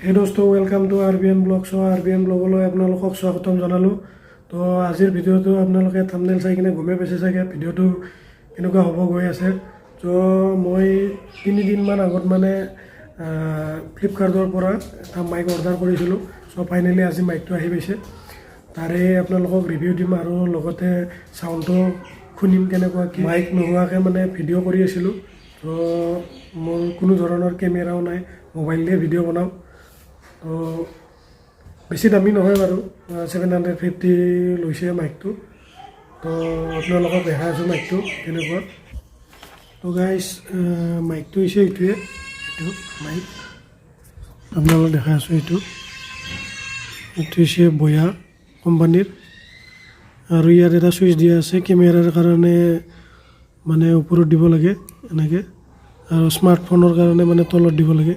হে দোস্ত welcome to আৰবিএন blog. চ' আৰবিএন ব্লগলৈ আপোনালোকক স্বাগতম জনালোঁ। তো আজিৰ ভিডিঅ'টো আপোনালোকে থাম্বনেইল চাই কিনে গমেই পাইছে চাগে ভিডিঅ'টো কেনেকুৱা হ'ব গৈ আছে। চ' মই 3 দিনমান আগত মানে ফ্লিপকাৰ্টৰ পৰা এটা মাইক অৰ্ডাৰ কৰিছিলোঁ। চ' ফাইনেলি আজি মাইকটো আহি পাইছে। তাৰে আপোনালোকক ৰিভিউ দিম আৰু লগতে চাউণ্ডটো শুনিম কেনেকুৱা কি। মাইক নোহোৱাকৈ মানে ভিডিঅ' কৰি আছিলোঁ। ত' মোৰ কোনো ধৰণৰ কেমেৰাও নাই, মোবাইলতে ভিডিঅ' বনাওঁ। তো বেছি দামী নহয় বাৰু, 750 লৈছে মাইকটো। তো আপোনালোকক দেখাই আছোঁ মাইকটো কেনেকুৱা। তো গাইজ মাইকটো হৈছে এইটোৱে, এইটো মাইক আপোনালোকক দেখাই আছোঁ। এইটো হৈছে বয়া কোম্পানীৰ আৰু ইয়াত এটা চুইচ দিয়া আছে কেমেৰাৰ কাৰণে, মানে ওপৰত দিব লাগে এনেকৈ, আৰু স্মাৰ্টফোনৰ কাৰণে মানে তলত দিব লাগে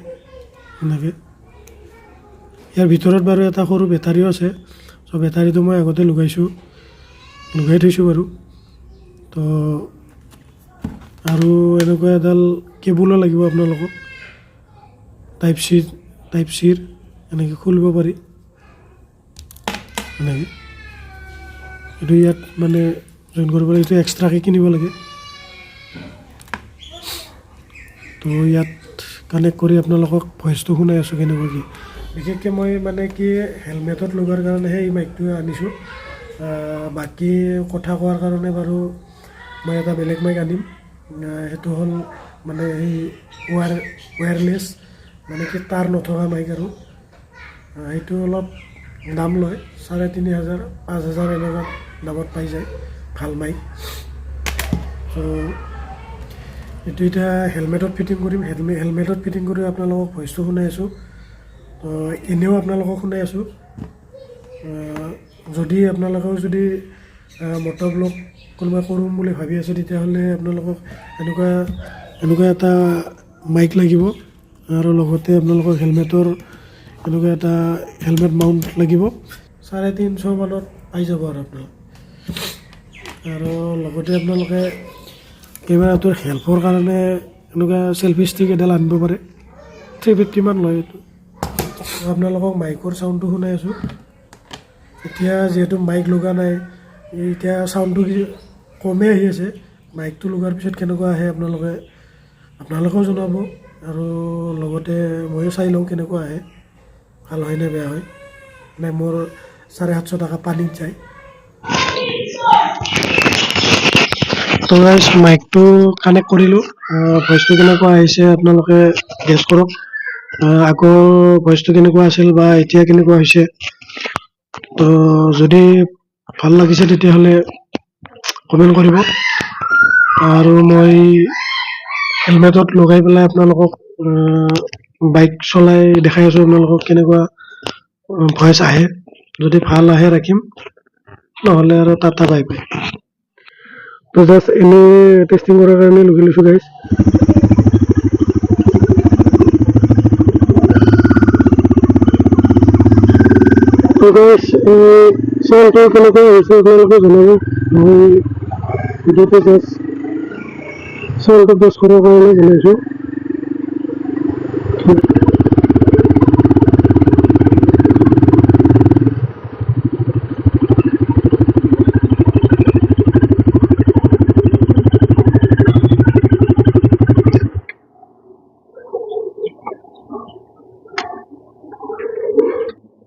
এনেকৈ। ইয়াৰ ভিতৰত বাৰু এটা সৰু বেটাৰীও আছে। চ' বেটাৰীটো মই আগতে লগাই থৈছোঁ বাৰু। তো আৰু এনেকুৱা এডাল কেবুলো লাগিব আপোনালোকক, টাইপ চিৰ এনেকৈ খুলিব পাৰি এনেকৈ। এইটো ইয়াত মানে জইন কৰিব লাগে, এইটো এক্সট্ৰাকৈ কিনিব লাগে। তো ইয়াত কানেক্ট কৰি আপোনালোকক ভইচটো শুনাই আছোঁ কেনেকুৱা কি। বিশেষকৈ মই মানে কি হেলমেটত লগোৱাৰ কাৰণেহে এই মাইকটো আনিছোঁ। বাকী কথা কোৱাৰ কাৰণে বাৰু মই এটা বেলেগ মাইক আনিম। সেইটো হ'ল মানে এই ৱায়াৰলেছ, মানে কি তাঁৰ নথকা মাইক আৰু। সেইটো অলপ দাম লয়, 3500 5000 এনেকুৱা দামত পাই যায় ভাল মাইক। ত' এইটো এতিয়া হেলমেটত ফিটিং কৰিম। হেলমেটত ফিটিং কৰি আপোনালোকক ভইচটো শুনাই আছোঁ। তো এনেও আপোনালোকক শুনাই আছোঁ। যদি আপোনালোকেও যদি মটৰ ব্লগ কোনোবা কৰিম বুলি ভাবি আছে, তেতিয়াহ'লে আপোনালোকক এনেকুৱা এটা মাইক লাগিব, আৰু লগতে আপোনালোকক হেলমেটৰ এনেকুৱা এটা হেলমেট মাউণ্ট লাগিব। 350 মানত পাই যাব আৰু আপোনালোক। আৰু লগতে আপোনালোকে কেমেৰাটোৰ হেল্পৰ কাৰণে এনেকুৱা চেল্ফি ষ্টিক এডাল আনিব পাৰে, 350 মান লয় এইটো। আপোনালোকক মাইকৰ চাউণ্ডটো শুনাই আছোঁ। এতিয়া যিহেতু মাইক লগা নাই, এতিয়া চাউণ্ডটো কমেই আহি আছে। মাইকটো লগোৱাৰ পিছত কেনেকুৱা আহে আপোনালোকেও জনাব, আৰু লগতে ময়ো চাই লওঁ কেনেকুৱা আহে, ভাল হয় নে বেয়া হয়, নে মোৰ 750 টকা পানীত যায়। তো গাইজ মাইকটো কানেক্ট কৰিলোঁ। ভইচটো কেনেকুৱা আহিছে আপোনালোকে গেছ কৰক। আগৰ ভইচটো কেনেকুৱা আছিল বা এতিয়া কেনেকুৱা হৈছে। তো যদি ভাল লাগিছে তেতিয়াহ'লে কমেণ্ট কৰিব। আৰু মই হেলমেটত লগাই পেলাই আপোনালোকক বাইক চলাই দেখাই আছোঁ আপোনালোকক কেনেকুৱা ভইচ আহে। যদি ভাল আহে ৰাখিম, নহ'লে আৰু টাটা বাই বাই। তো জাষ্ট এনেই টেষ্টিং কৰাৰ কাৰণে লগাই লৈছোঁ গাইজ। তো গাইজ চাউণ্ডটো কেনেকুৱা হৈছে আপোনালোকে জনাব। মই ভিডিঅ'টো জাষ্ট চাউণ্ডটো টেষ্ট কৰাৰ কাৰণে বনাইছোঁ।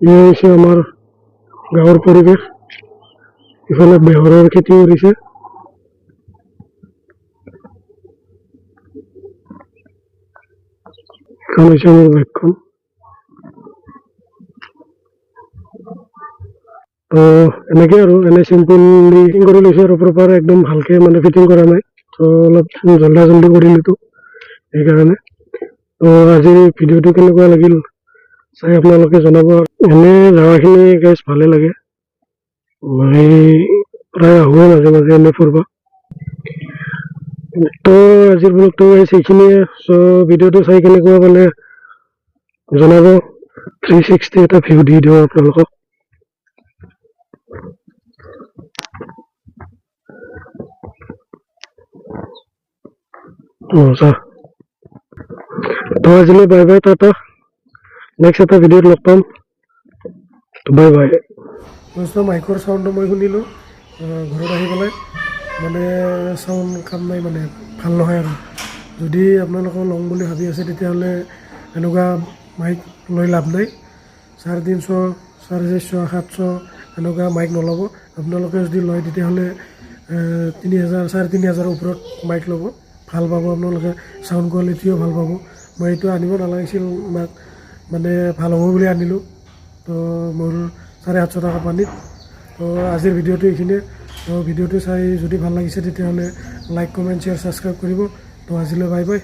এয়া হৈছে আমাৰ গাঁৱৰ পৰিৱেশ। ইফালে বেহৰৰ খেতি কৰিছে। এখন হৈছে মোৰ বাইকখন। তো এনেকৈ আৰু এনে চিম্পলি ফিটিং কৰি লৈছোঁ, আৰু প্ৰপাৰ একদম ভালকৈ মানে ফিটিং কৰা নাই। তো অলপ জল্দি কৰিলোঁতো সেইকাৰণে। তো আজিৰ ভিডিঅ'টো কেনেকুৱা লাগিল চাই আপোনালোকে জনাব। এনে জাগাখিনি গাইজ ভালে লাগে, মই প্ৰায় আহোঁৱে মাজে মাজে এনে ফুৰিব। তো আজিৰ ব্লগটো গাইজ এইখিনিয়ে। চ' ভিডিঅ'টো চাই কেনেকুৱা পালে জনাব। 360 এটা ভিউ দি দিওঁ আপোনালোকক। তো আজিলৈ বাই বাই, টাটা। নেক্সট এটা ভিডিঅ'ত লগ পাম। Bye bye. মাইকৰ চাউণ্ডটো মই শুনিলোঁ ঘৰত আহি পেলাই, মানে চাউণ্ড কাম নাই, মানে ভাল নহয় আৰু। যদি আপোনালোকে লওঁ বুলি ভাবি আছে তেতিয়াহ'লে এনেকুৱা মাইক লৈ লাভ নাই। 350, 450, 700 এনেকুৱা মাইক নল'ব। আপোনালোকে যদি লয় তেতিয়াহ'লে 3000, 3500 ওপৰত মাইক ল'ব, ভাল পাব আপোনালোকে, চাউণ্ড কোৱালিটিও ভাল পাব। মই এইটো আনিব নালাগিছিল, মানে ভাল হ'ব বুলি আনিলোঁ, তো মোৰ 750 টকা পানীত। তো আজিৰ ভিডিঅ'টো এইখিনিয়ে। তো ভিডিঅ'টো চাই যদি ভাল লাগিছে তেতিয়াহ'লে লাইক, কমেণ্ট, শ্বেয়াৰ, ছাবস্ক্ৰাইব কৰিব। তো আজিলৈ বাই বাই।